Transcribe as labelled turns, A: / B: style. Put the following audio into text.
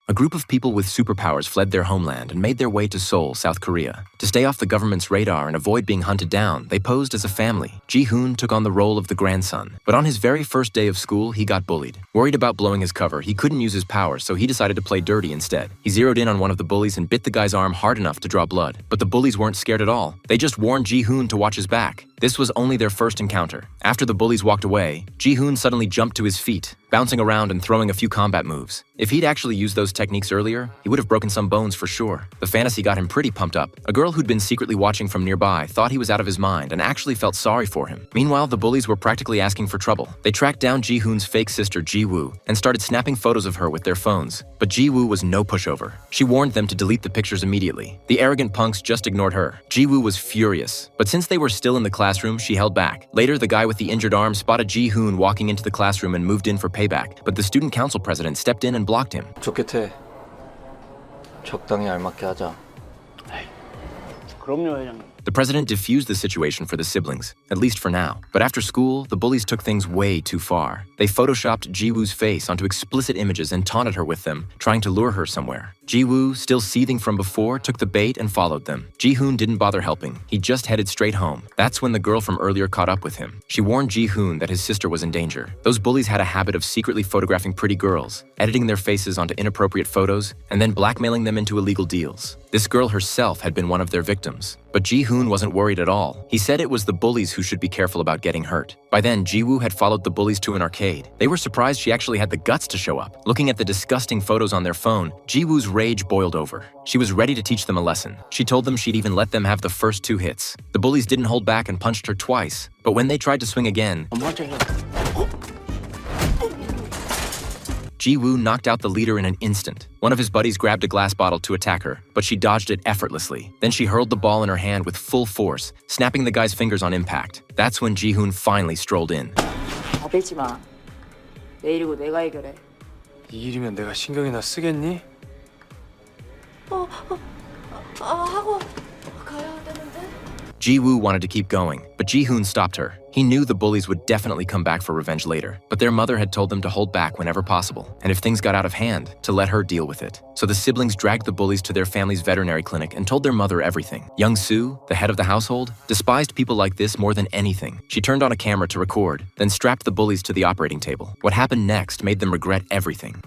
A: A group of people with superpowers fled their homeland and made their way to Seoul, South Korea. To stay off the government's radar and avoid being hunted down, they posed as a family. Ji-hoon took on the role of the grandson. But on his very first day of school, he got bullied. Worried about blowing his cover, he couldn't use his powers, so he decided to play dirty instead. He zeroed in on one of the bullies and bit the guy's arm hard enough to draw blood. But the bullies weren't scared at all. They just warned Ji-hoon to watch his back. This was only their first encounter. After the bullies walked away, Ji-hoon suddenly jumped to his feet, bouncing around and throwing a few combat moves. If he'd actually used those techniques earlier, he would have broken some bones for sure. The fantasy got him pretty pumped up. A girl who'd been secretly watching from nearby thought he was out of his mind and actually felt sorry for him. Meanwhile, the bullies were practically asking for trouble. They tracked down Ji-hoon's fake sister Ji-woo and started snapping photos of her with their phones. But Ji-woo was no pushover. She warned them to delete the pictures immediately. The arrogant punks just ignored her. Ji-woo was furious. But since they were still in the classroom, she held back. Later, the guy with the injured arm spotted Ji-hoon walking into the classroom and moved in for payback. But the student council president stepped in and blocked him.
B: 좋겠대. 적당히 알맞게 하자.
C: 그럼요, 회장님.
A: The president diffused the situation for the siblings, at least for now. But after school, the bullies took things way too far. They photoshopped Ji-woo's face onto explicit images and taunted her with them, trying to lure her somewhere. Ji-woo, still seething from before, took the bait and followed them. Ji-hoon didn't bother helping. He just headed straight home. That's when the girl from earlier caught up with him. She warned Ji-hoon that his sister was in danger. Those bullies had a habit of secretly photographing pretty girls, editing their faces onto inappropriate photos, and then blackmailing them into illegal deals. This girl herself had been one of their victims. But Ji-hoon wasn't worried at all. He said it was the bullies who should be careful about getting hurt. By then, Ji-woo had followed the bullies to an arcade. They were surprised she actually had the guts to show up. Looking at the disgusting photos on their phone, Ji-woo's rage boiled over. She was ready to teach them a lesson. She told them she'd even let them have the first 2 hits. The bullies didn't hold back and punched her twice. But when they tried to swing again, Ji-woo knocked out the leader in an instant. One of his buddies grabbed a glass bottle to attack her, but she dodged it effortlessly. Then she hurled the ball in her hand with full force, snapping the guy's fingers on impact. That's when Ji-hoon finally strolled in.
D: 대지 마. 내 일이고 내가 해결해.
B: 이 일이면 내가 신경이나 쓰겠니?
D: 하고 가야 되는데.
A: Ji-woo wanted to keep going, but Ji-hoon stopped her. He knew the bullies would definitely come back for revenge later, but their mother had told them to hold back whenever possible, and if things got out of hand, to let her deal with it. So the siblings dragged the bullies to their family's veterinary clinic and told their mother everything. Young Soo, the head of the household, despised people like this more than anything. She turned on a camera to record, then strapped the bullies to the operating table. What happened next made them regret everything.